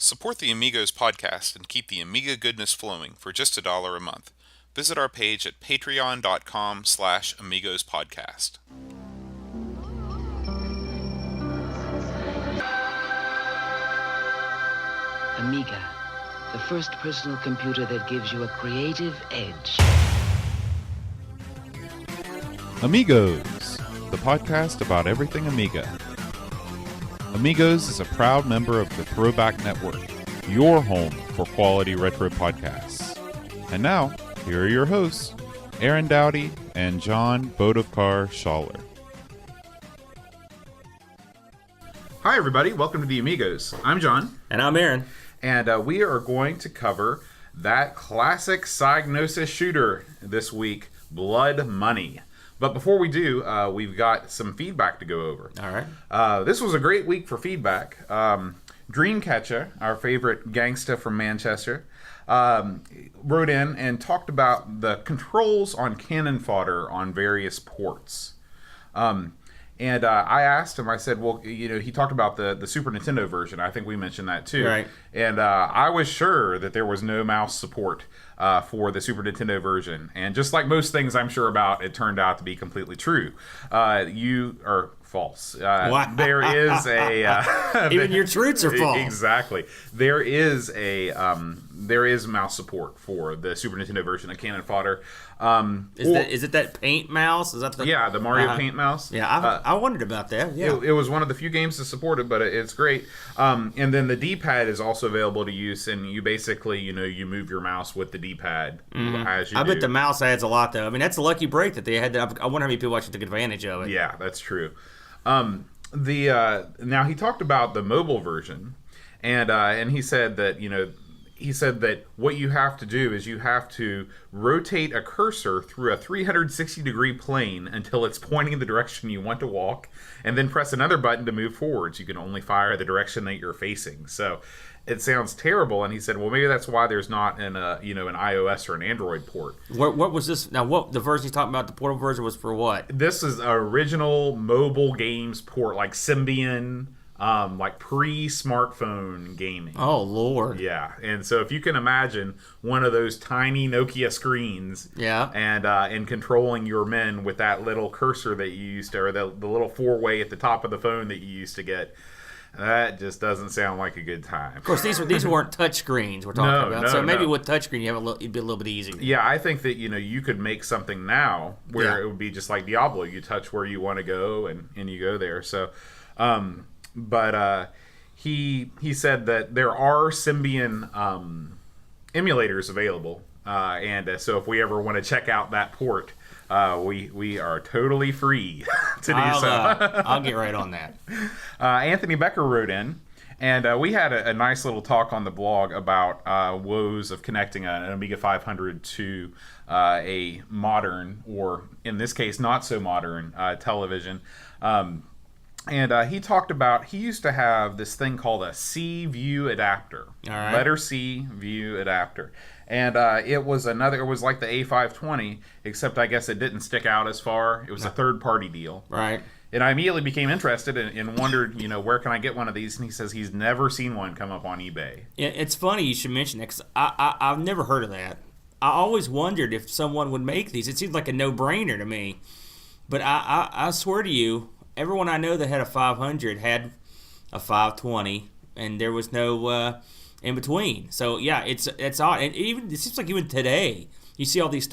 Support the Amigos podcast and keep the Amiga goodness flowing for just $1 a month. Visit our page at patreon.com/AmigosPodcast. Amiga, the first personal computer that gives you a creative edge. Amigos, the podcast about everything Amiga. Amigos is a proud member of the Throwback Network, your home for quality retro podcasts. And now, here are your hosts, Aaron Dowdy and John Bodovkar Schaller. Hi everybody, welcome to the Amigos. I'm John. And I'm Aaron. And we are going to cover that classic Psygnosis shooter this week, Blood Money. But before we do, we've got some feedback to go over. All right. This was a great week for feedback. Dreamcatcher, our favorite gangsta from Manchester, wrote in and talked about the controls on cannon fodder on various ports. And I asked him, I said, well, you know, he talked about the Super Nintendo version. I think we mentioned that too. Right. And I was sure that there was no mouse support for the Super Nintendo version. And just like most things I'm sure about, it turned out to be completely true. You are false. There is a... Even your truths are false. Exactly. There is mouse support for the Super Nintendo version of Cannon Fodder. Is it that paint mouse? Is that the the Mario Paint mouse? Yeah, I wondered about that. Yeah, it was one of the few games to support it, but it's great. And then the D-pad is also available to use, and you basically, you move your mouse with the D-pad as you do. I bet the mouse adds a lot, though. I mean, that's a lucky break that they had. I wonder how many people actually took advantage of it. Yeah, that's true. Now he talked about the mobile version, and he said that what you have to do is you have to rotate a cursor through a 360-degree plane until it's pointing the direction you want to walk, and then press another button to move forwards. You can only fire the direction that you're facing. So it sounds terrible, and he said, well, maybe that's why there's not an iOS or an Android port. What was this? Now, what the version he's talking about, the portable version, was for what? This is original mobile games port, like Symbian, like pre-smartphone gaming. Oh, Lord. Yeah, and so if you can imagine one of those tiny Nokia screens, and controlling your men with that little cursor that you used to, or the little four-way at the top of the phone that you used to get, that just doesn't sound like a good time. Of course, these weren't touch screens we're talking about. So maybe no. with touchscreen, it'd be a little bit easier. Yeah, I think that you could make something now where it would be just like Diablo. You touch where you want to go, and you go there. So, but he said that there are Symbian emulators available, and so if we ever want to check out that port, we are totally free to do so. I'll get right on that. Anthony Becker wrote in, and we had a nice little talk on the blog about woes of connecting an Amiga 500 to a modern, or in this case, not so modern television. And he talked about, he used to have this thing called a C-View adapter. All right. Letter C view adapter. And it was like the A520, except I guess it didn't stick out as far. It was a third-party deal. Right. And I immediately became interested and wondered, where can I get one of these? And he says he's never seen one come up on eBay. Yeah, it's funny you should mention that, because I've never heard of that. I always wondered if someone would make these. It seems like a no-brainer to me. But I swear to you, everyone I know that had a 500 had a 520, and there was no in between. So yeah, it's odd, and it seems like even today, you see all these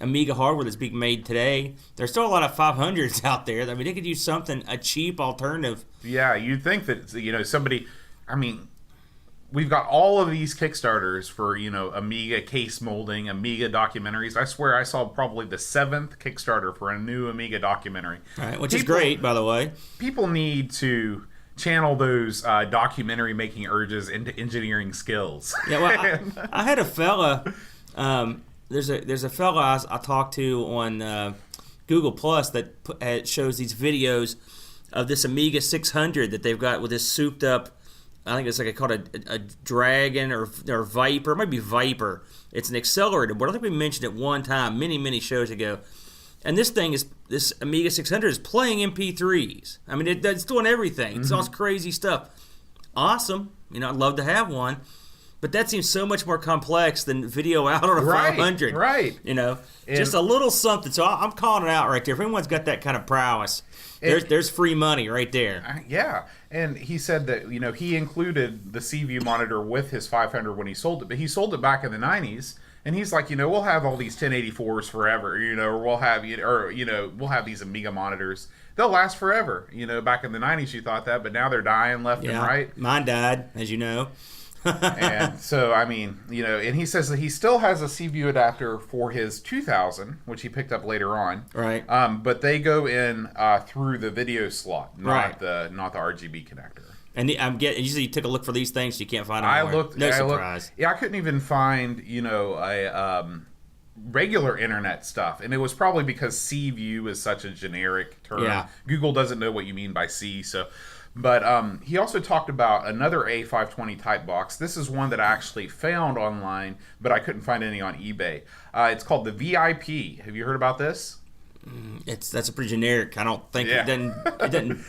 Amiga hardware that's being made today. There's still a lot of 500s out there. I mean, they could use a cheap alternative. Yeah, you'd think that somebody. I mean, we've got all of these Kickstarters for Amiga case molding, Amiga documentaries. I swear I saw probably the 7th Kickstarter for a new Amiga documentary. Right, which is great, by the way. People need to channel those documentary making urges into engineering skills. Yeah, well, I had a fella. There's a fella I talked to on Google Plus that shows these videos of this Amiga 600 that they've got with this souped up. I think it's called a Dragon or Viper. It might be Viper. It's an accelerator board. I think we mentioned it one time many shows ago. And this Amiga 600 is playing MP3s. I mean, it's doing everything. It's all this crazy stuff. Awesome. I'd love to have one. But that seems so much more complex than video out on a 500. Right. Just a little something. So I'm calling it out right there. If anyone's got that kind of prowess, there's free money right there. Yeah. And he said that, he included the Seaview monitor with his 500 when he sold it. But he sold it back in the 90s. And he's like, we'll have all these 1084s forever, or we'll have these Amiga monitors. They'll last forever. Back in the 90s you thought that, but now they're dying left and right. Mine died, as you know. And so, and he says that he still has a Seaview adapter for his 2000, which he picked up later on. Right. But they go in through the video slot, not the RGB connector. And I'm getting. Usually, you took a look for these things, you can't find them. No surprise. I couldn't even find, a regular internet stuff, and it was probably because Seaview is such a generic term. Yeah. Google doesn't know what you mean by C, so. But he also talked about another A520 type box. This is one that I actually found online, but I couldn't find any on eBay. It's called the VIP. Have you heard about this? That's a pretty generic. I don't think it doesn't.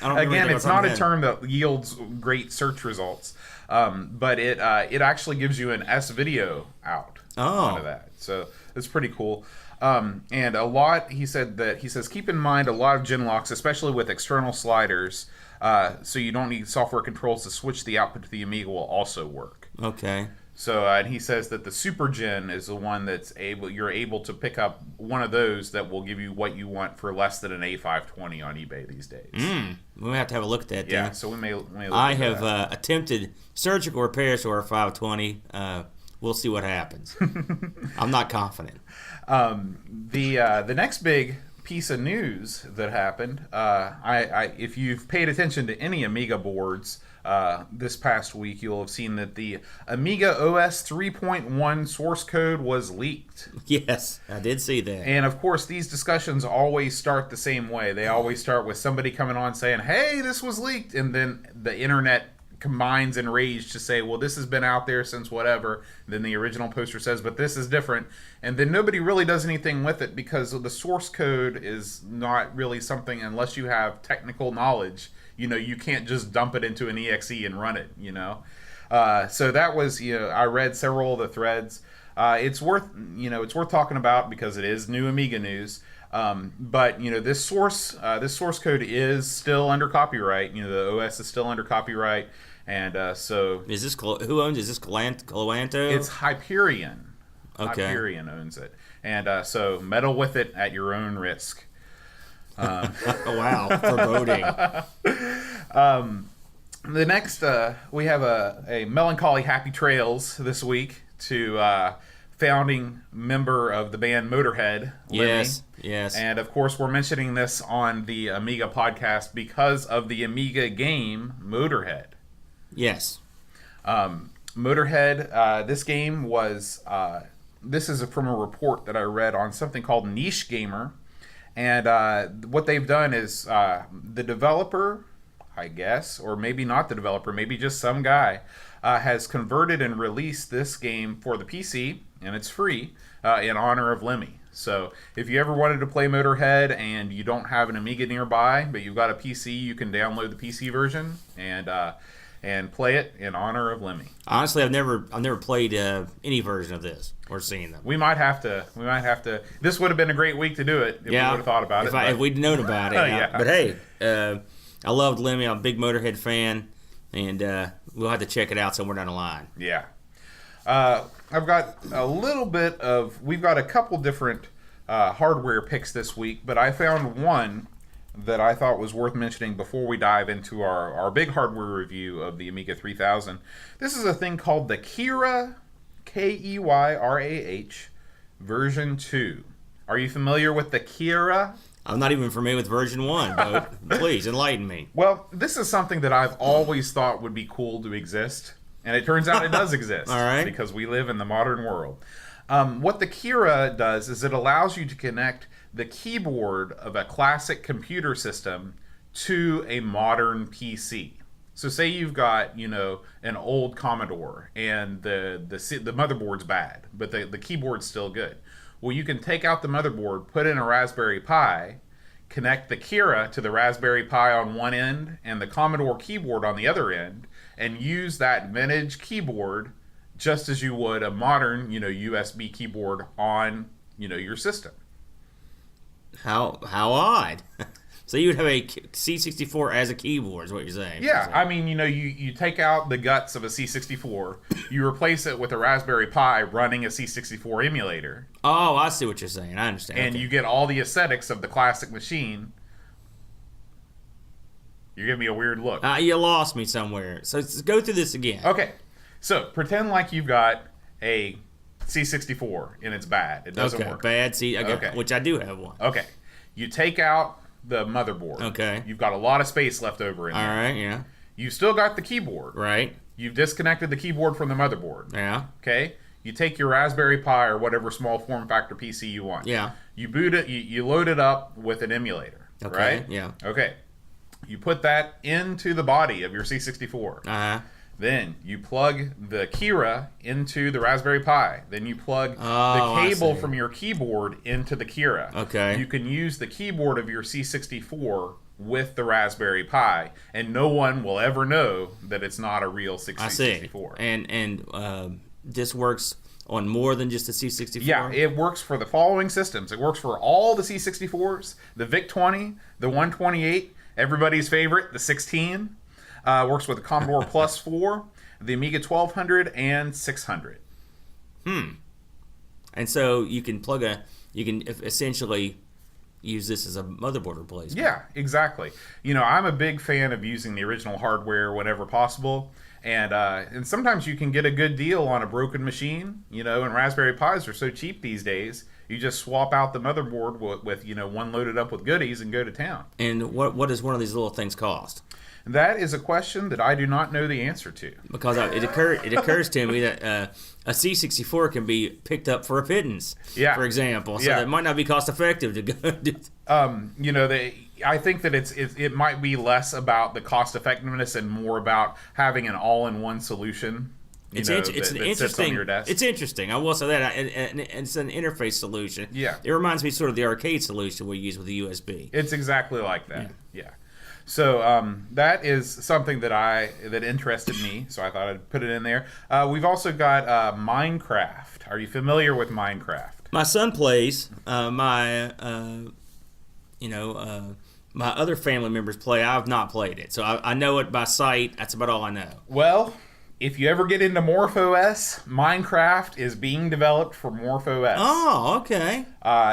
I don't Again, it's not a term that yields great search results, but it actually gives you an S video out of that. So it's pretty cool. And a lot, he says, keep in mind a lot of gen locks, especially with external sliders. So you don't need software controls to switch the output to the Amiga will also work. Okay. So and he says that the Super Gen is the one you're able to pick up one of those that will give you what you want for less than an A520 on eBay these days. We'll have to have a look at that. Yeah. Then. So we may look I at have that. attempted surgical repairs to our 520. We'll see what happens. I'm not confident. The next big piece of news that happened, if you've paid attention to any Amiga boards this past week, you'll have seen that the Amiga OS 3.1 source code was leaked. Yes, I did see that. And of course, these discussions always start the same way. They always start with somebody coming on saying, hey, this was leaked, and then the internet combines in rage to say, well, this has been out there since whatever. Then the original poster says, but this is different. And then nobody really does anything with it because the source code is not really something, unless you have technical knowledge, you can't just dump it into an EXE and run it, So that was, I read several of the threads. It's worth talking about because it is new Amiga news. But this source code is still under copyright. The OS is still under copyright, and so is this who owns? Is this Galanto? It's Hyperion. Okay. Hyperion owns it, and so meddle with it at your own risk. Wow, foreboding. The next, we have a melancholy happy trails this week to founding member of the band Motorhead, Lemmy. Yes. And of course, we're mentioning this on the Amiga podcast because of the Amiga game Motorhead. Yes. Motorhead, this game was, this is from a report that I read on something called Niche Gamer. And what they've done is the developer, I guess, or maybe not the developer, maybe just some guy, has converted and released this game for the PC, and it's free, in honor of Lemmy. So if you ever wanted to play Motorhead and you don't have an Amiga nearby, but you've got a PC, you can download the PC version and play it in honor of Lemmy. Honestly, I've never played any version of this or seen them. We might have to. This would have been a great week to do it if we would have thought about it. If we'd known about it. Yeah. But hey, I loved Lemmy. I'm a big Motorhead fan, and we'll have to check it out somewhere down the line. Yeah. I've got we've got a couple different hardware picks this week, but I found one that I thought was worth mentioning before we dive into our big hardware review of the Amiga 3000. This is a thing called the Keyrah, Keyrah, version 2. Are you familiar with the Keyrah? I'm not even familiar with version 1, but please enlighten me. Well, this is something that I've always thought would be cool to exist, and it turns out it does exist. All right. Because we live in the modern world. What the Keyrah does is it allows you to connect the keyboard of a classic computer system to a modern PC. So say you've got, an old Commodore and the motherboard's bad, but the keyboard's still good. Well, you can take out the motherboard, put in a Raspberry Pi, connect the Keyrah to the Raspberry Pi on one end and the Commodore keyboard on the other end, and use that vintage keyboard just as you would a modern, USB keyboard on, your system. How odd. So you would have a C64 as a keyboard, is what you're saying? Yeah, I mean, you take out the guts of a C64, you replace it with a Raspberry Pi running a C64 emulator. Oh, I see what you're saying. I understand. And you get all the aesthetics of the classic machine. You're giving me a weird look. You lost me somewhere. So go through this again. Okay, so pretend like you've got a C64 and it's bad. It doesn't work. Bad C. Okay. Which I do have one. Okay, you take out the motherboard. Okay. You've got a lot of space left over in there. All right, yeah. You've still got the keyboard. Right. You've disconnected the keyboard from the motherboard. Yeah. Okay. You take your Raspberry Pi or whatever small form factor PC you want. Yeah. You boot it. You load it up with an emulator. Okay. Right. Yeah. Okay. You put that into the body of your C64. Uh-huh. Then you plug the Kira into the Raspberry Pi. Then you plug the cable from your keyboard into the Kira. Okay. You can use the keyboard of your C64 with the Raspberry Pi, and no one will ever know that it's not a real C64. I see. And this works on more than just the C64? Yeah, it works for the following systems. It works for all the C64s, the VIC-20, the 128, everybody's favorite, the 16. Works with the Commodore Plus 4, the Amiga 1200, and 600. And so you can essentially use this as a motherboard replacement. Yeah, exactly. I'm a big fan of using the original hardware whenever possible. And sometimes you can get a good deal on a broken machine, and Raspberry Pis are so cheap these days. You just swap out the motherboard with one loaded up with goodies and go to town. And what does one of these little things cost? That is a question that I do not know the answer to. Because it occurs to me that a C64 can be picked up for a pittance, for example. So it might not be cost effective to go do. I think that it might be less about the cost effectiveness and more about having an all-in-one solution. It's that sits on your desk. It's interesting. I will say that, and it's an interface solution. Yeah, it reminds me sort of the arcade solution we use with the USB. It's exactly like that. Yeah. So that is something that interested me. So I thought I'd put it in there. We've also got Minecraft. Are you familiar with Minecraft? My son plays. My other family members play. I've not played it, so I know it by sight. That's about all I know. Well, if you ever get into MorphOS, Minecraft is being developed for MorphOS. Oh, okay.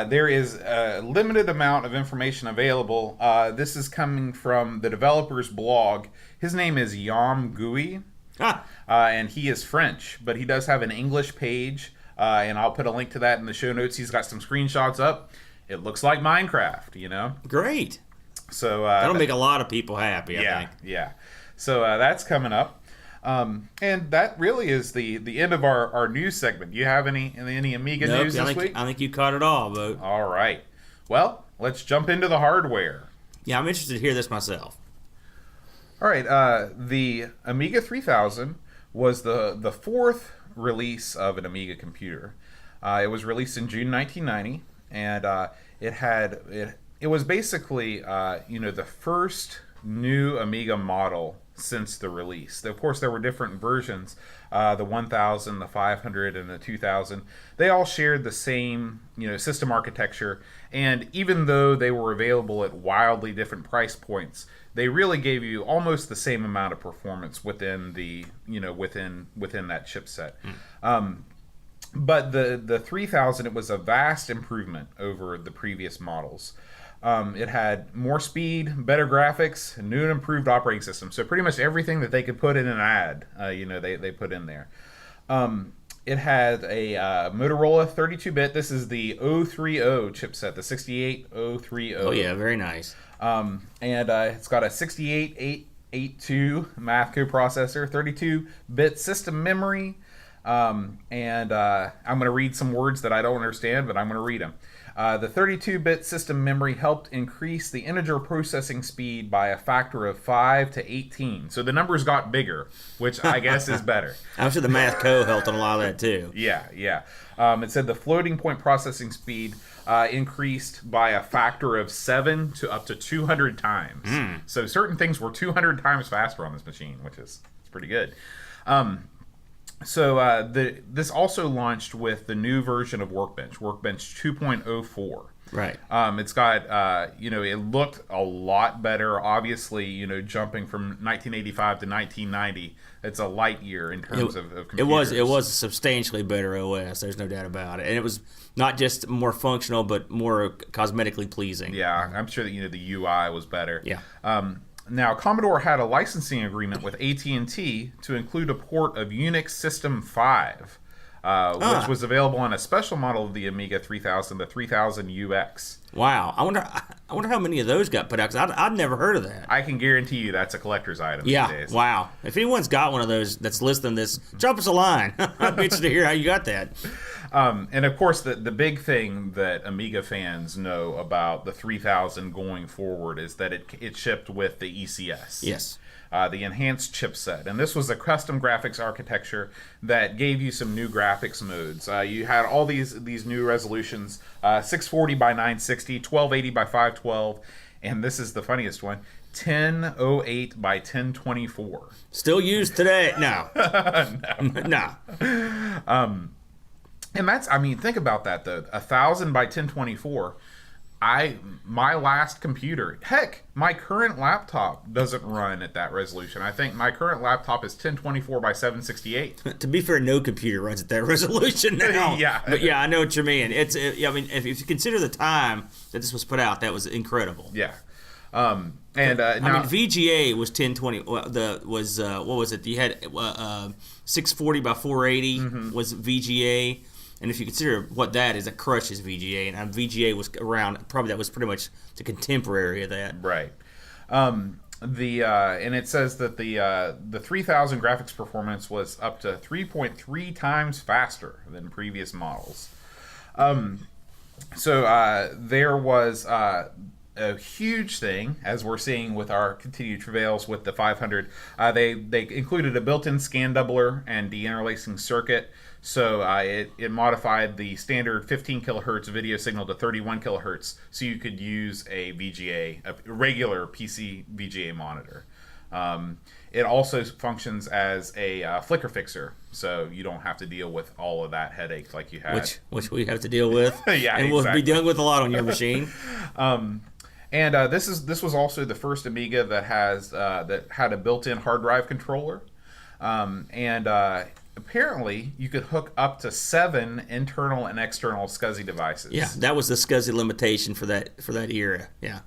There is a limited amount of information available. This is coming from the developer's blog. His name is Yam Gui, and he is French, but he does have an English page, and I'll put a link to that in the show notes. He's got some screenshots up. It looks like Minecraft, Great. So that'll make a lot of people happy, I think. Yeah. So that's coming up. And that really is the end of our news segment. Do you have any Amiga news this week? I think you caught it all, Bo. All right. Well, let's jump into the hardware. Yeah, I'm interested to hear this myself. All right. The Amiga 3000 was the fourth release of an Amiga computer. It was released in June 1990, and it was basically the first new Amiga model since the release. Of course, there were different versions, the 1000, the 500, and the 2000. They all shared the same, system architecture, and even though they were available at wildly different price points, they really gave you almost the same amount of performance within the, within that chipset. But the 3000, it was a vast improvement over the previous models. It had more speed, better graphics, a new and improved operating system. So pretty much everything that they could put in an ad, they put in there. It had a Motorola 32-bit. This is the 030 chipset, the 68030. Oh yeah, very nice. And it's got a 68882 math coprocessor, 32-bit system memory. I'm going to read some words that I don't understand, but I'm going to read them. The 32-bit system memory helped increase the integer processing speed by a factor of 5 to 18. So the numbers got bigger, which I guess is better. I'm sure the Math Co helped on a lot of that too. Yeah. It said the floating point processing speed increased by a factor of 7 to up to 200 times. So certain things were 200 times faster on this machine, which is pretty good. This also launched with the new version of Workbench 2.04. Right. It's got, it looked a lot better. Obviously, jumping from 1985 to 1990, it's a light year in terms of computers. It was a substantially better OS. There's no doubt about it. And it was not just more functional, but more cosmetically pleasing. Yeah, I'm sure that, the UI was better. Yeah. Now, Commodore had a licensing agreement with AT&T to include a port of Unix System 5. Which was available on a special model of the Amiga 3000, the 3000UX. Wow, I wonder how many of those got put out, because I'd never heard of that. I can guarantee you that's a collector's item these days. Wow. If anyone's got one of those that's listening to this, drop us a line. I'd be interested to hear how you got that. And of course, the big thing that Amiga fans know about the 3000 going forward is that it shipped with the ECS. Yes. The enhanced chipset. And this was a custom graphics architecture that gave you some new graphics modes. You had all these new resolutions, 640 by 960, 1280 by 512, and this is the funniest one, 1008 by 1024. Still used today? No. No. And that's, think about that though, 1000 by 1024. My last computer, heck, my current laptop doesn't run at that resolution. I think my current laptop is 1024 by 768. To be fair, no computer runs at that resolution now. Yeah. But yeah, I know what you mean. If you consider the time that this was put out, that was incredible. Yeah. Now, VGA was 1020. What was it? You had 640 by 480 was VGA. And if you consider what that is, it crushes VGA. And VGA was around, probably that was pretty much the contemporary of that. Right. And it says that the 3000 graphics performance was up to 3.3 times faster than previous models. There was a huge thing, as we're seeing with our continued travails with the 500. They included a built-in scan doubler and deinterlacing circuit. So it modified the standard 15 kilohertz video signal to 31 kilohertz, so you could use a VGA, a regular PC VGA monitor. It also functions as a flicker fixer, so you don't have to deal with all of that headache like you had. Which we have to deal with. Yeah, and we'll be dealing with a lot on your machine. This was also the first Amiga that had a built-in hard drive controller, apparently you could hook up to 7 internal and external SCSI devices. Yeah, that was the SCSI limitation for that era. Yeah.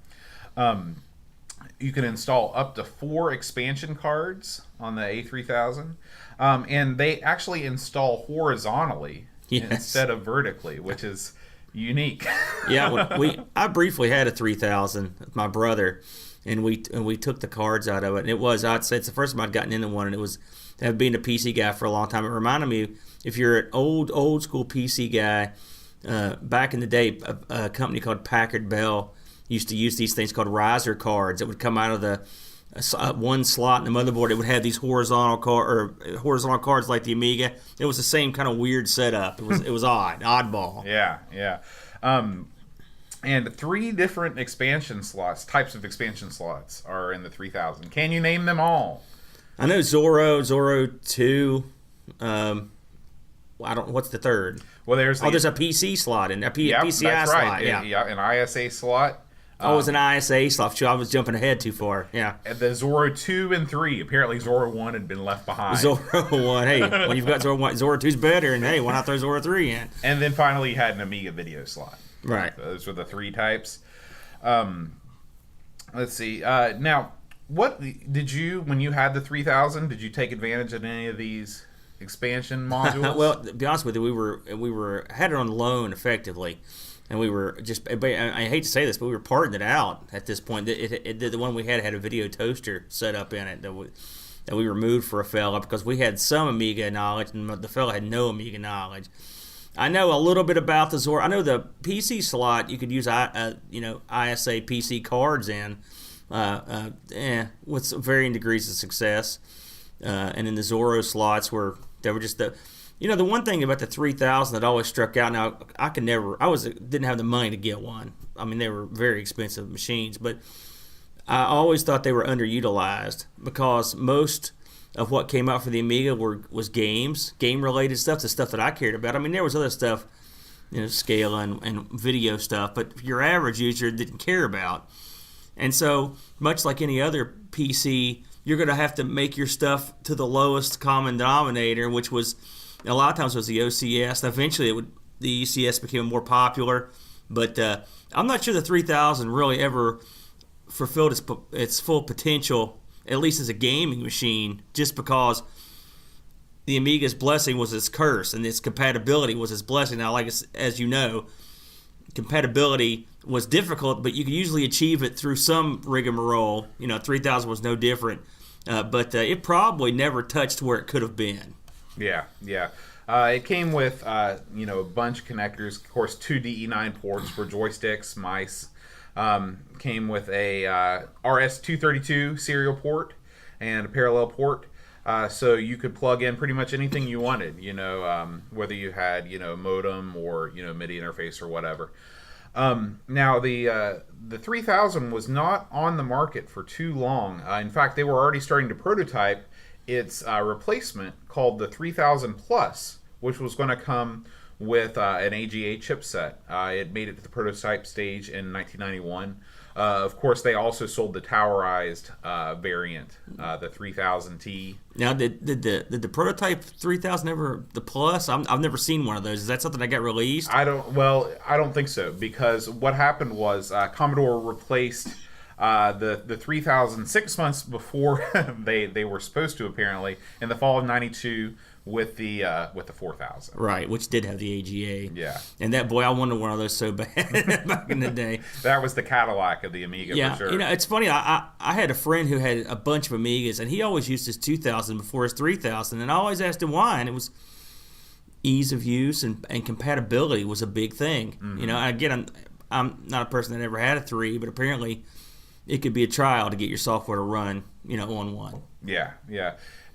You can install up to 4 expansion cards on the A3000, and they actually install horizontally instead of vertically, which is unique. Yeah, I briefly had a 3000 with my brother, and we took the cards out of it, and I'd say it's the first time I'd gotten into one, and it was. I've been a PC guy for a long time. It reminded me, if you're an old school PC guy, back in the day, a company called Packard Bell used to use these things called riser cards that would come out of the one slot in the motherboard. It would have these horizontal cards like the Amiga. It was the same kind of weird setup. It was oddball. Yeah. And 3 different types of expansion slots are in the 3000. Can you name them all? I know Zorro 2. What's the third? Well, there's a PC slot and a PCI slot. Right. Yeah, an ISA slot. It was an ISA slot. Sure, I was jumping ahead too far. Yeah. And the Zorro 2 and 3. Apparently, Zorro 1 had been left behind. Zorro 1. Hey, when you've got Zorro 1, Zorro 2's better, and hey, why not throw Zorro 3 in? And then finally, you had an Amiga video slot. Right. So those were the 3 types. Let's see. Now, what did you, when you had the 3000, did you take advantage of any of these expansion modules? Well, to be honest with you, we had it on loan effectively, and we were just, I hate to say this, but we were parting it out at this point. The one we had a video toaster set up in it that we removed for a fella because we had some Amiga knowledge and the fella had no Amiga knowledge. I know a little bit about the Zorro. I know the PC slot you could use ISA PC cards in. With varying degrees of success, and in the Zorro slots they were just the one thing about the 3000 that always struck out. Now didn't have the money to get one. I mean, they were very expensive machines, but I always thought they were underutilized because most of what came out for the Amiga was game-related stuff, the stuff that I cared about. I mean, there was other stuff, scale and video stuff, but your average user didn't care about. And so, much like any other PC, you're going to have to make your stuff to the lowest common denominator, which was, a lot of times was the OCS. Eventually, the ECS became more popular, but I'm not sure the 3000 really ever fulfilled its full potential, at least as a gaming machine, just because the Amiga's blessing was its curse and its compatibility was its blessing. Now, as you know, compatibility was difficult, but you could usually achieve it through some rigmarole. 3000 was no different, but it probably never touched where it could have been. Yeah. It came with a bunch of connectors, of course, 2 DE9 ports for joysticks, mice. Came with a RS-232 serial port and a parallel port, so you could plug in pretty much anything you wanted. Whether you had modem or MIDI interface or whatever. Now the 3000 was not on the market for too long. In fact, they were already starting to prototype its replacement called the 3000 Plus, which was going to come with an AGA chipset. It made it to the prototype stage in 1991. Of course, they also sold the towerized variant, the 3000T. Now, did the prototype 3000 ever, the Plus? I've never seen one of those. Is that something that got released? I don't think so, because what happened was Commodore replaced the 3000 6 months before they were supposed to, apparently, in the fall of '92 with the 4000. Right, which did have the AGA. Yeah. And that, boy, I wanted one of those so bad back in the day. That was the Cadillac of the Amiga, yeah, for sure. It's funny. I had a friend who had a bunch of Amigas, and he always used his 2000 before his 3000, and I always asked him why, and it was ease of use and compatibility was a big thing. Mm-hmm. Again, I'm not a person that ever had a 3, but apparently it could be a trial to get your software to run, on one. Yeah.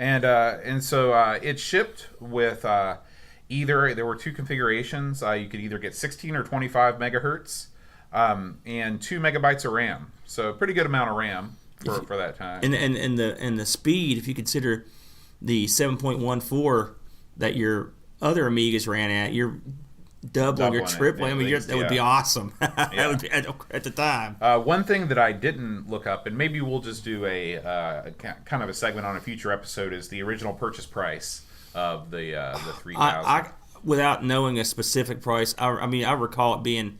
And so it shipped with there were 2 configurations. You could either get 16 or 25 megahertz and 2 megabytes of RAM. So a pretty good amount of RAM for that time. And the speed, if you consider the 7.14 that your other Amigas ran at, you're doubling or tripling. That would be awesome. That would be at the time. One thing that I didn't look up, and maybe we'll just do a kind of a segment on a future episode, is the original purchase price of the 3000. Without knowing a specific price, I recall it being,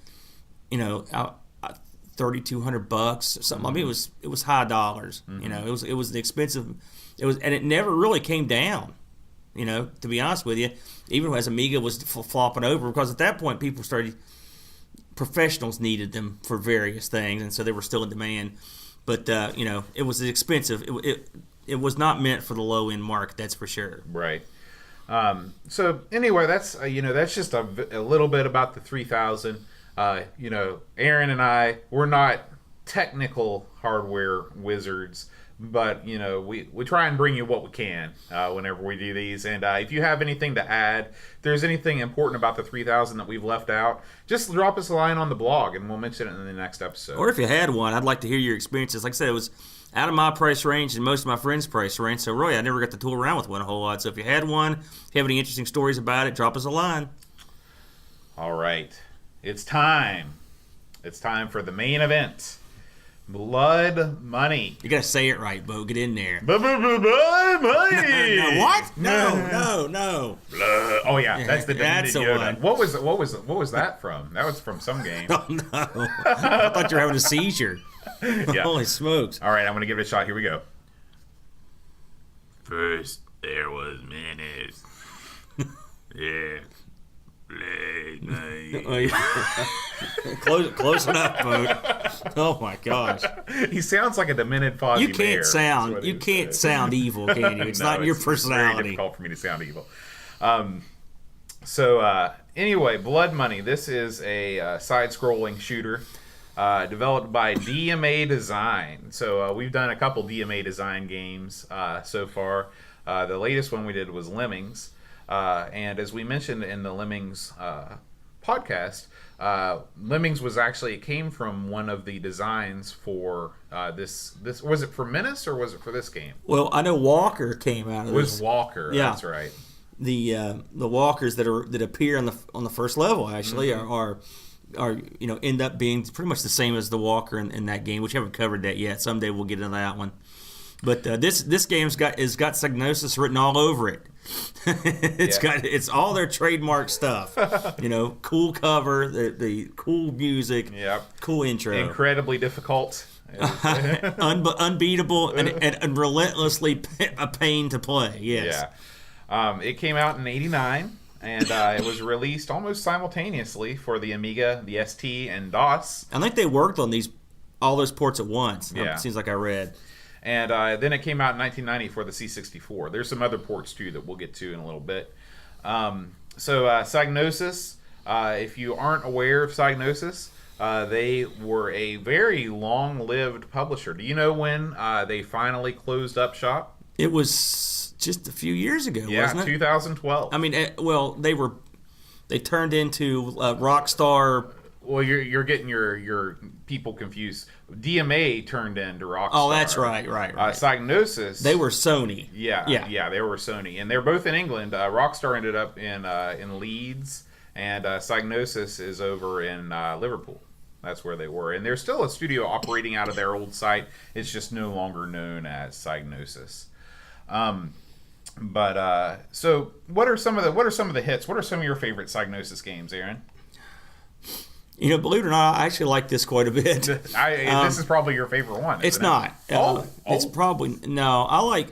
$3,200 or something. I mean, it was high dollars. Mm-hmm. It was the expensive. And it never really came down. To be honest with you, even as Amiga was flopping over, because at that point professionals needed them for various things, and so they were still in demand. But it was expensive. It was not meant for the low end market, that's for sure. Right. So anyway, that's just a little bit about the 3000. Aaron and I, we're not technical hardware wizards. But, we try and bring you what we can whenever we do these. And if you have anything to add, if there's anything important about the 3000 that we've left out, just drop us a line on the blog and we'll mention it in the next episode. Or if you had one, I'd like to hear your experiences. Like I said, it was out of my price range and most of my friends' price range. So, really, I never got to tool around with one a whole lot. So if you had one, if you have any interesting stories about it, drop us a line. All right. It's time. It's time for the main event. Blood money. You gotta say it right, Bo. Get in there. Blood money. No, what? No. Blood. Oh yeah, that's the That's the Yoda. one. What was that from? That was from some game. Oh no! I thought you were having a seizure. Yeah. Holy smokes! All right, I'm gonna give it a shot. Here we go. First, there was mayonnaise. Yeah. Close enough, Bo. Oh my gosh! He sounds like a demented Fozzie You Bear, can't sound evil, can you? It's not your personality. It's very difficult for me to sound evil. Anyway, Blood Money. This is a side-scrolling shooter developed by DMA Design. So we've done a couple DMA Design games so far. The latest one we did was Lemmings. And as we mentioned in the Lemmings podcast, Lemmings came from one of the designs for this. Was it for Menace or was it for this game? Well, I know Walker came out of It was this. Walker. Yeah. That's right. The walkers that appear on the first level actually are end up being pretty much the same as the walker in that game, which we haven't covered that yet. Someday we'll get into that one. But this game's got Psygnosis written all over it. It's all their trademark stuff. Cool cover, the cool music, cool intro, incredibly difficult, unbeatable, and relentlessly a pain to play. Yes. Yeah. It came out in '89, and it was released almost simultaneously for the Amiga, the ST, and DOS. I think they worked on all those ports at once. Yeah. It seems like I read. And then it came out in 1990 for the C64. There's some other ports, too, that we'll get to in a little bit. Psygnosis, if you aren't aware of Psygnosis, they were a very long-lived publisher. Do you know when they finally closed up shop? It was just a few years ago, wasn't it? 2012. I mean, they turned into Rockstar. Well, you're getting your people confused. DMA turned into Rockstar. Oh, that's right. Psygnosis. They were Sony. Yeah, they were Sony, and they're both in England. Rockstar ended up in Leeds, and Psygnosis is over in Liverpool. That's where they were, and there's still a studio operating out of their old site. It's just no longer known as Psygnosis. So what are some of the hits? What are some of your favorite Psygnosis games, Aaron? Believe it or not, I actually like this quite a bit. This is probably your favorite one. It's not. It's probably no. I like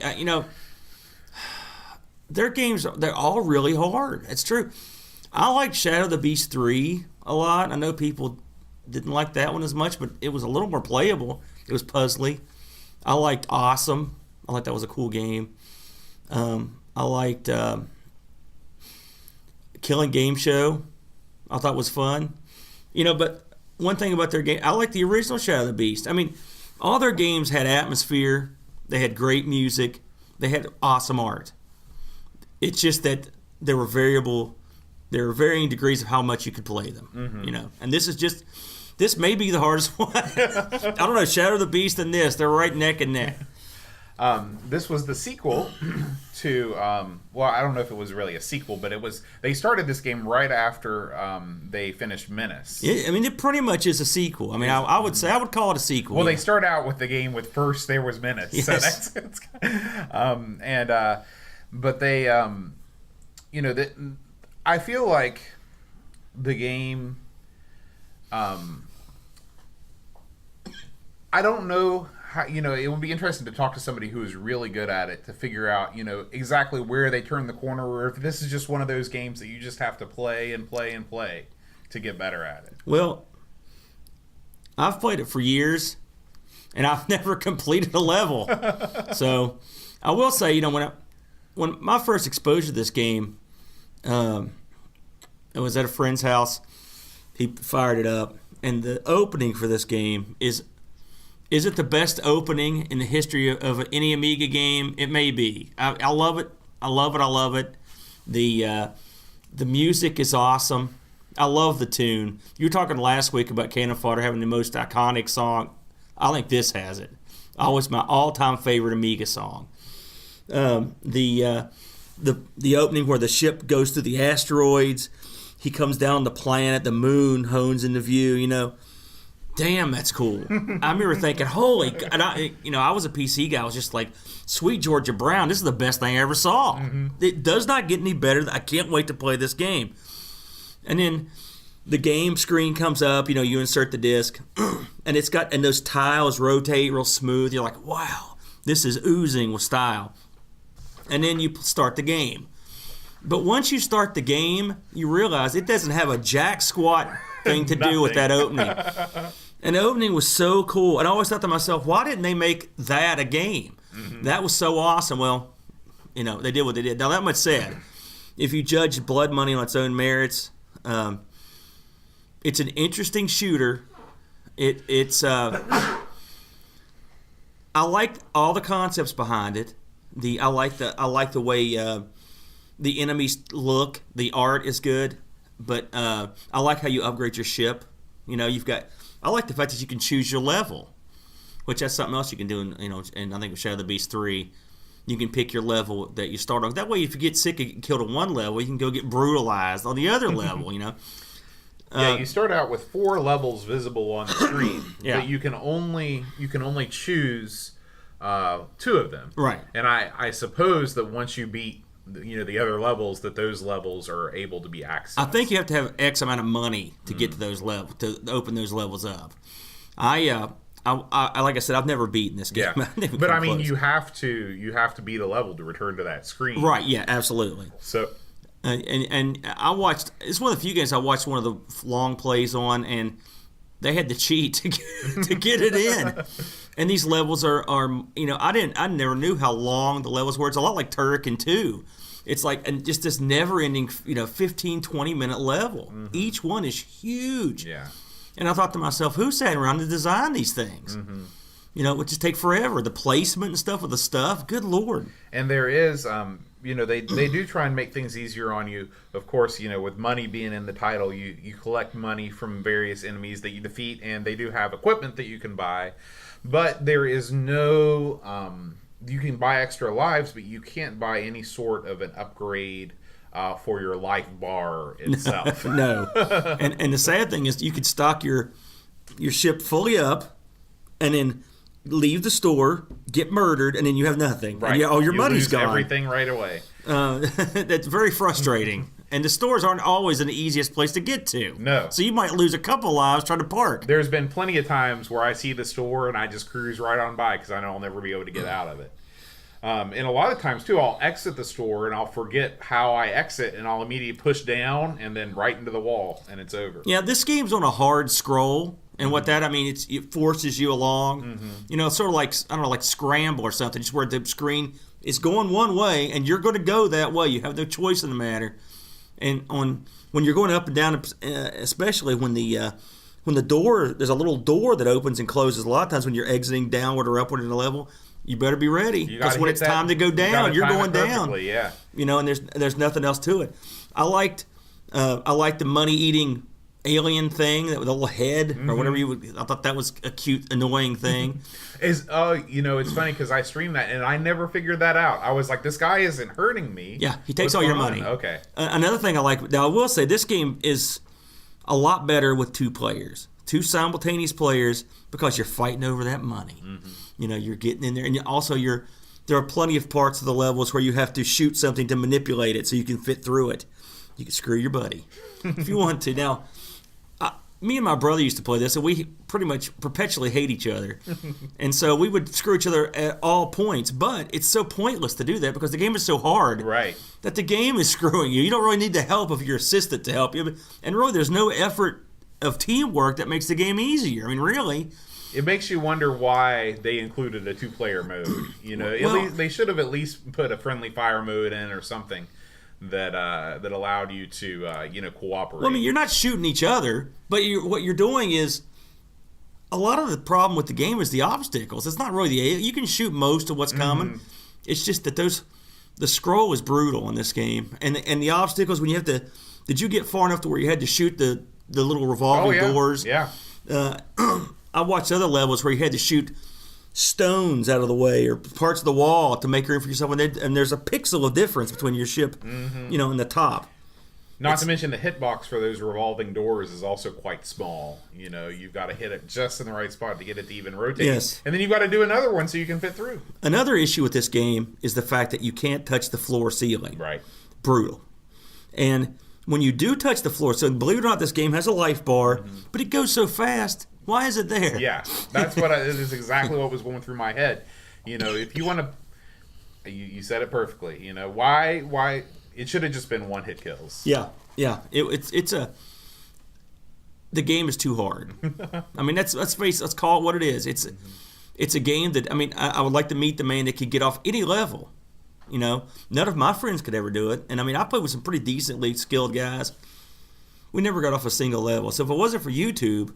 their games. They're all really hard. It's true. I like Shadow of the Beast 3 a lot. I know people didn't like that one as much, but it was a little more playable. It was puzzly. I liked Awesome. I liked that was a cool game. I liked Killing Game Show. I thought was fun. But one thing about their game, I like the original Shadow of the Beast. I mean, all their games had atmosphere. They had great music. They had awesome art. It's just that there were varying degrees of how much you could play them. And this may be the hardest one. I don't know, Shadow of the Beast and this, they're right neck and neck. This was the sequel to, I don't know if it was really a sequel, but they started this game right after they finished Menace. Yeah, I mean, it pretty much is a sequel. I mean, I would call it a sequel. Well, they start out with the game with first there was Menace. Yes. So that's but they, I feel like the game, I don't know how, it would be interesting to talk to somebody who is really good at it to figure out, exactly where they turn the corner, or if this is just one of those games that you just have to play and play and play to get better at it. Well, I've played it for years, and I've never completed a level. So I will say, when my first exposure to this game, it was at a friend's house. He fired it up, and the opening for this game is it the best opening in the history of any Amiga game? It may be. I love it. I love it. The music is awesome. I love the tune. You were talking last week about Cannon Fodder having the most iconic song. I think this has it. Always my all-time favorite Amiga song. The opening where the ship goes through the asteroids, he comes down the planet, the moon hones into view. Damn, that's cool. I remember thinking, holy, and I was a PC guy. I was just like, sweet Georgia Brown, this is the best thing I ever saw. Mm-hmm. It does not get any better. I can't wait to play this game. And then the game screen comes up, you insert the disc, and and those tiles rotate real smooth. You're like, wow, this is oozing with style. And then you start the game. But once you start the game, you realize it doesn't have a jack squat thing to do with that opening. And the opening was so cool. And I always thought to myself, why didn't they make that a game? Mm-hmm. That was so awesome. Well, they did what they did. Now, that much said, if you judge Blood Money on its own merits, it's an interesting shooter. I like all the concepts behind it. I like the way the enemies look. The art is good. but I like how you upgrade your ship. You know, I like the fact that you can choose your level, which that's something else you can do in I think with Shadow of the Beast 3. You can pick your level that you start on. That way, if you get sick and killed at one level, you can go get brutalized on the other level, you know. Yeah, you start out with 4 levels visible on the screen, Yeah. but you can only choose 2 of them. Right. And I suppose that once you beat the other levels, that those levels are able to be accessed. I think you have to have X amount of money to get to those levels, to open those levels up. I like I said, I've never beaten this game. Yeah, I've never but come I mean, close. you have to beat a level to return to that screen. Right? Yeah, absolutely. So And I watched. It's one of the few games I watched one of the long plays on, and they had to cheat to get it in. And these levels are I never knew how long the levels were. It's a lot like Turrican 2. It's like just this never-ending 15, 20-minute level. Mm-hmm. Each one is huge. yeah. And I thought to myself, who sat around to design these things? Mm-hmm. It would just take forever. The placement and stuff with the stuff. Good Lord. And there is, they do try and make things easier on you. Of course, with money being in the title, you collect money from various enemies that you defeat, and they do have equipment that you can buy. But there is no, you can buy extra lives, but you can't buy any sort of an upgrade for your life bar itself. No. And the sad thing is you could stock your ship fully up and then leave the store, get murdered, and then you have nothing. Right. And all your you money's lose gone. everything right away. That's very frustrating. And the stores aren't always the easiest place to get to. No. So you might lose a couple lives trying to park. There's been plenty of times where I see the store and I just cruise right on by because I know I'll never be able to get out of it. And a lot of times, too, I'll exit the store and I'll forget how I exit and I'll immediately push down and then right into the wall and it's over. Yeah, this game's on a hard scroll. And what that, I mean, it forces you along. Mm-hmm. It's sort of like, I don't know, like Scramble or something, just where the screen is going one way and you're going to go that way. You have no choice in the matter. And when you're going up and down, especially when the door, there's a little door that opens and closes. A lot of times when you're exiting downward or upward in the level, you better be ready because when it's time to go down, you're going down. Yeah. And there's nothing else to it. I liked the money eating alien thing that with a little head or whatever I thought that was a cute, annoying thing. It's funny because I streamed that and I never figured that out. I was like, this guy isn't hurting me. Yeah, he takes What's all your going money. on? Okay. Another thing I like, now I will say this game is a lot better with 2 players, 2 simultaneous players, because you're fighting over that money. Mm-hmm. You're getting in there, and there are plenty of parts of the levels where you have to shoot something to manipulate it so you can fit through it. You can screw your buddy if you want to. Now, me and my brother used to play this, and we pretty much perpetually hate each other. And so we would screw each other at all points, but it's so pointless to do that because the game is so hard that the game is screwing you. You don't really need the help of your assistant to help you. And really, there's no effort of teamwork that makes the game easier. I mean, really. It makes you wonder why they included a 2-player mode. At least they should have at least put a friendly fire mode in or something that allowed you to cooperate. Well, I mean, you're not shooting each other, but what you're doing is a lot of the problem with the game is the obstacles. It's not really you can shoot most of what's coming. It's just that the scroll is brutal in this game, and the obstacles when you have to. Did you get far enough to where you had to shoot the little revolving doors? Yeah. I watched other levels where you had to shoot stones out of the way or parts of the wall to make room for yourself, and there's a pixel of difference between your ship, in the top. Not to mention the hitbox for those revolving doors is also quite small. You've got to hit it just in the right spot to get it to even rotate. Yes. And then you've got to do another one so you can fit through. Another issue with this game is the fact that you can't touch the floor ceiling. Right. Brutal. And when you do touch the floor, so believe it or not, this game has a life bar, but it goes so fast. Why is it there? Yeah, that's it is exactly what was going through my head. If you want to, you said it perfectly. Why it should have just been one hit kills. Yeah. The game is too hard. I mean, let's call it what it is. It's a game that I would like to meet the man that could get off any level. None of my friends could ever do it, and I played with some pretty decently skilled guys. We never got off a single level. So if it wasn't for YouTube,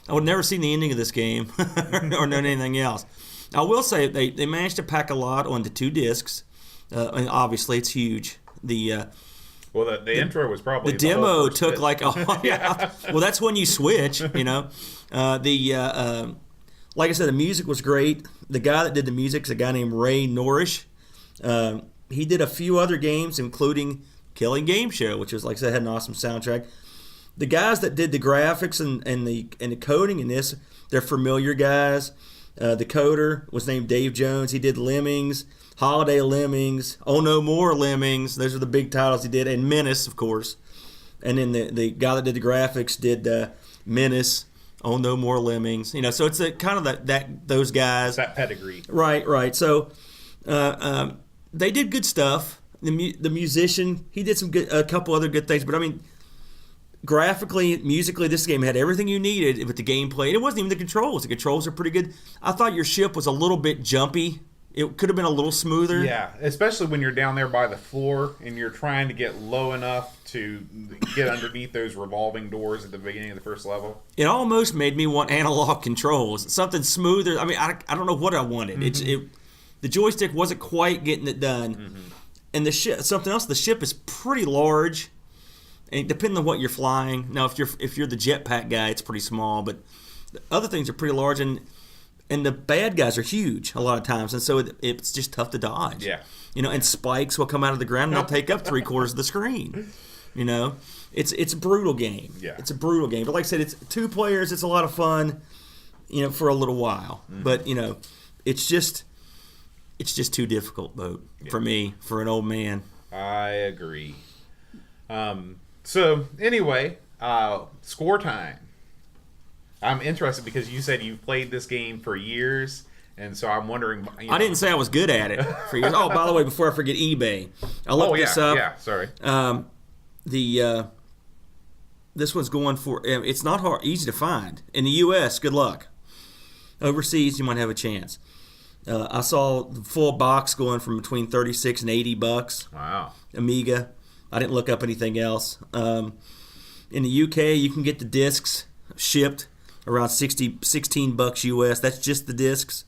I would have never seen the ending of this game or known anything else. I will say they managed to pack a lot onto 2 discs. And obviously, it's huge. Well, the intro was probably The demo whole first took bit. like yeah. Well, that's when you switch. Like I said, the music was great. The guy that did the music is a guy named Ray Norrish. He did a few other games, including Killing Game Show, which was, like I said, had an awesome soundtrack. The guys that did the graphics and the coding in this, they're familiar guys. The coder was named Dave Jones. He did Lemmings, Holiday Lemmings, Oh No More Lemmings. Those are the big titles he did, and Menace, of course. And then the guy that did the graphics did Menace, Oh No More Lemmings. So it's kind of those guys. That pedigree. Right. So they did good stuff. The musician, he did a couple other good things, but I mean, graphically, musically, this game had everything you needed with the gameplay. And it wasn't even the controls. The controls are pretty good. I thought your ship was a little bit jumpy. It could have been a little smoother. Yeah, especially when you're down there by the floor and you're trying to get low enough to get underneath those revolving doors at the beginning of the first level. It almost made me want analog controls, something smoother. I mean, I don't know what I wanted. The joystick wasn't quite getting it done. And the ship, something else. The ship is pretty large, and depending on what you're flying. Now, if you're the jetpack guy, it's pretty small. But the other things are pretty large, and the bad guys are huge a lot of times, and so it's just tough to dodge. Yeah. And spikes will come out of the ground and they'll take up 3/4 of the screen. It's a brutal game. Yeah. It's a brutal game. But like I said, it's 2 players. It's a lot of fun. For a little while. But it's just too difficult, Boat, for me, for an old man. I agree. So anyway, score time. I'm interested because you said you've played this game for years, and so I'm wondering. I didn't say I was good at it for years. Oh, by the way, before I forget, eBay. I looked this up. Yeah, sorry. This one's going for. It's not easy to find in the U.S. Good luck. Overseas, you might have a chance. I saw the full box going from between $36 and $80. Wow. Amiga. I didn't look up anything else. In the UK, you can get the discs shipped around $16 US. That's just the discs.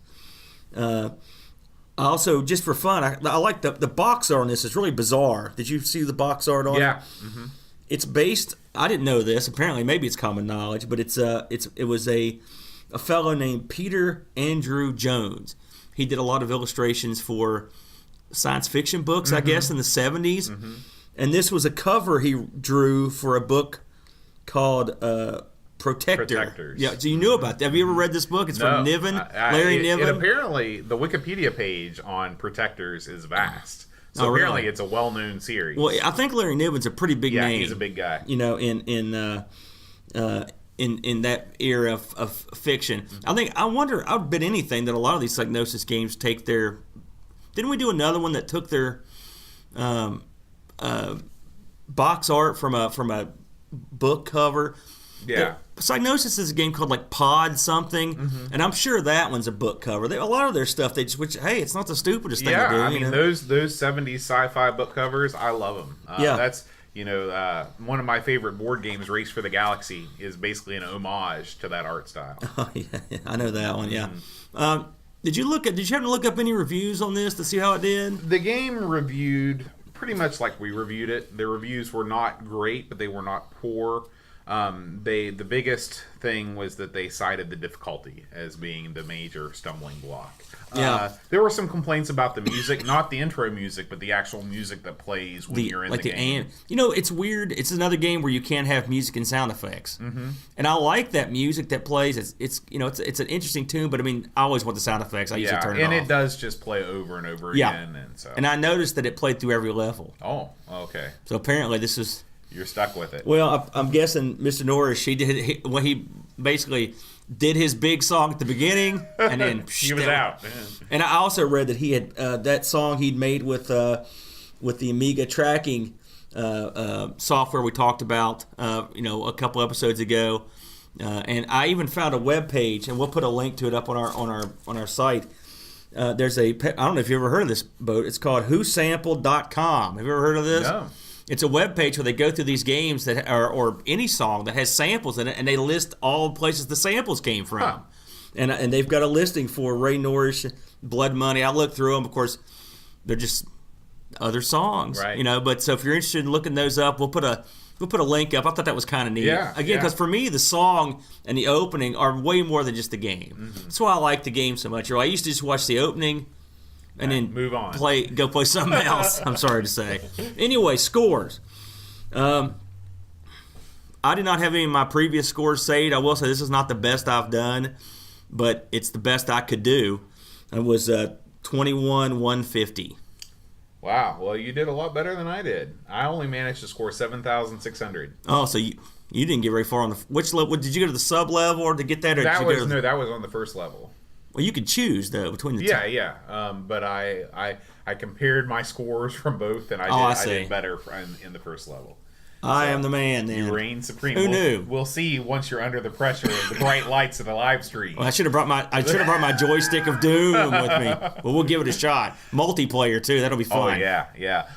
Also, just for fun, I like the box art on this. It's really bizarre. Did you see the box art on it? Yeah. It's based. I didn't know this. Apparently, maybe it's common knowledge, but it was a fellow named Peter Andrew Jones. He did a lot of illustrations for science fiction books, I guess, in the 70s. And this was a cover he drew for a book called Protectors. Yeah, so you knew about that. Have you ever read this book? It's from Niven, Larry Niven. Apparently, the Wikipedia page on Protectors is vast. So Oh, apparently really? it's a well-known series. Well, I think Larry Niven's a pretty big name. Yeah, he's a big guy. In that era of fiction. I wonder, I would bet anything that a lot of these Psygnosis games take their... Didn't we do another one that took their box art from a book cover? Yeah. Psygnosis is a game called like Pod something, and I'm sure that one's a book cover. A lot of their stuff, hey, it's not the stupidest thing to do. I mean, those 70s sci-fi book covers, I love them. That's one of my favorite board games, Race for the Galaxy, is basically an homage to that art style. Oh yeah, I know that one. Yeah. Did you happen to look up any reviews on this to see how it did? The game reviewed pretty much like we reviewed it. The reviews were not great, but they were not poor. The biggest thing was that they cited the difficulty as being the major stumbling block. Yeah. There were some complaints about the music, not the intro music, but the actual music that plays when you're in the game. It's weird. It's another game where you can't have music and sound effects. And I like that music that plays. It's an interesting tune, but I mean, I always want the sound effects. I usually turn it off. And it does just play over and over again. And I noticed that it played through every level. Oh, okay. So apparently this is... You're stuck with it. Well, I'm guessing Mr. Norris, he basically did his big song at the beginning, and then he was out. And I also read that he had that song he'd made with the Amiga tracking software we talked about, a couple episodes ago. And I even found a web page, and we'll put a link to it up on our site. There's I don't know if you ever heard of this, Boat. It's called whosampled.com. Have you ever heard of this? No. It's a web page where they go through these games that or any song that has samples in it, and they list all the places the samples came from. Huh. And they've got a listing for Ray Norrish, Blood Money. I looked through them. Of course, they're just other songs. Right. But so if you're interested in looking those up, we'll put a link up. I thought that was kind of neat. Yeah, Again, because for me, the song and the opening are way more than just the game. Mm-hmm. That's why I like the game so much. I used to just watch the opening and then move on. Go play something else. I'm sorry to say. Anyway, scores. I did not have any of my previous scores saved. I will say this is not the best I've done, but it's the best I could do. It was 21,150. Wow. Well, you did a lot better than I did. I only managed to score 7,600. Oh, so you didn't get very far on the which level? Did you go to the sub level or to get that? Or That did you was go to that was on the first level. Well, you could choose though between the two. Yeah. But I compared my scores from both, and I did better in the first level. I am the man then. You reign supreme. Who knew? We'll see once you're under the pressure of the bright lights of the live stream. Well, I should have brought my joystick of doom with me. But we'll give it a shot. Multiplayer too. That'll be fun. Oh yeah.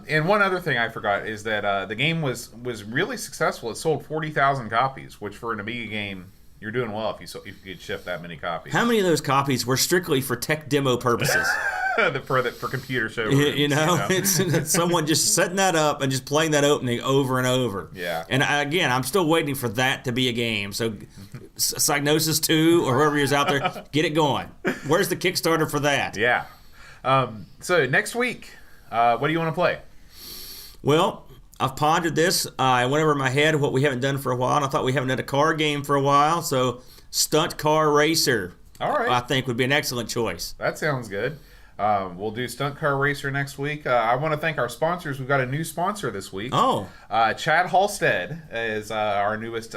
And one other thing I forgot is that the game was really successful. It sold 40,000 copies, which for an Amiga game, you're doing well if you could ship that many copies. How many of those copies were strictly for tech demo purposes? for computer showrooms. It's someone just setting that up and just playing that opening over and over. Yeah. And again, I'm still waiting for that to be a game. So, Psygnosis 2 or whoever is out there, get it going. Where's the Kickstarter for that? Yeah. So next week, what do you want to play? Well, I've pondered this. I went over in my head what we haven't done for a while, and I thought we haven't done a car game for a while. So, Stunt Car Racer. All right. I think would be an excellent choice. That sounds good. We'll do Stunt Car Racer next week. I want to thank our sponsors. We've got a new sponsor this week. Oh. Chad Halstead is our newest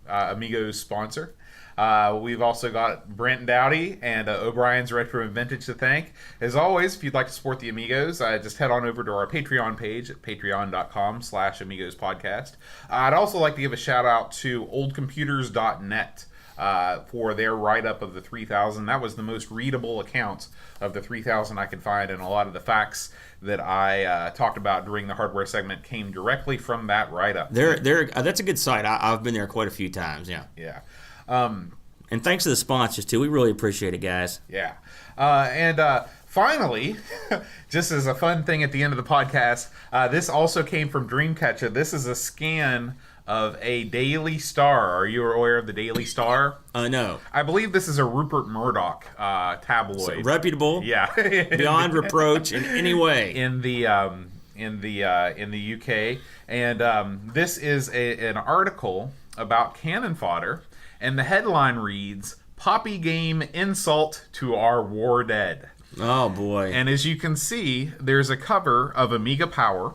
Amigos sponsor. We've also got Brent Dowdy and O'Brien's Retro and Vintage to thank. As always, if you'd like to support the Amigos, just head on over to our Patreon page at patreon.com/AmigosPodcast. I'd also like to give a shout out to oldcomputers.net. For their write-up of the 3000. That was the most readable account of the 3000 I could find, and a lot of the facts that I talked about during the hardware segment came directly from that write-up. That's a good site. I've been there quite a few times, yeah. Yeah. And thanks to the sponsors, too. We really appreciate it, guys. Yeah. And finally, just as a fun thing at the end of the podcast, this also came from Dreamcatcher. This is a scan of a Daily Star. Are you aware of the Daily Star? No. I believe this is a Rupert Murdoch tabloid. So reputable. Yeah. Beyond reproach in any way. In the UK, and this is an article about cannon fodder, and the headline reads, "Poppy Game Insult to Our War Dead." Oh boy. And as you can see, there's a cover of Amiga Power.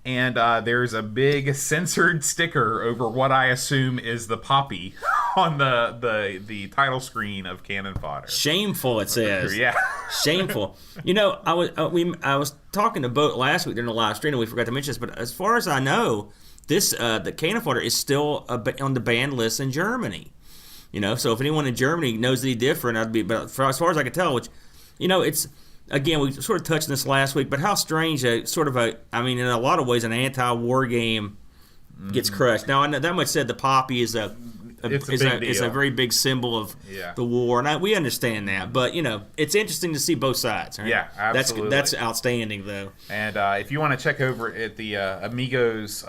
And there's a big censored sticker over what I assume is the poppy on the title screen of Cannon Fodder. Shameful, it says. Yeah. Shameful. I was talking to Boat last week during the live stream, and we forgot to mention this, but as far as I know, this the Cannon Fodder is still on the banned list in Germany. So if anyone in Germany knows any different, but as far as I can tell, which, it's. Again, we sort of touched on this last week, but how strange in a lot of ways, an anti-war game gets crushed. Now, I know that much said, the poppy is a very big symbol of the war, and we understand that. But it's interesting to see both sides. Right? Yeah, absolutely. That's outstanding, though. And if you want to check over at the Amigos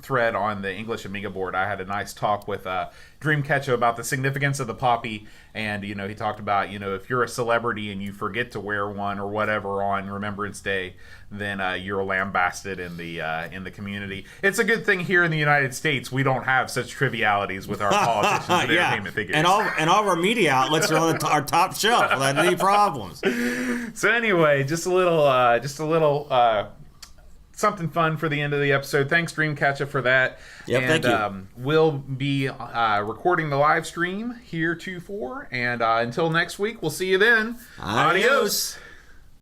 thread on the English Amiga board, I had a nice talk with Dreamcatcher about the significance of the poppy, and he talked about if you're a celebrity and you forget to wear one or whatever on Remembrance Day, then you're lambasted in the community. It's a good thing here in the United States we don't have such trivialities with our politicians and entertainment figures. And all of our media outlets are on our top shelf without any problems. So anyway, just a little something fun for the end of the episode. Thanks, Dreamcatcher, for that. Yep, and, thank you. We'll be recording the live stream heretofore. And until next week, we'll see you then. Adios.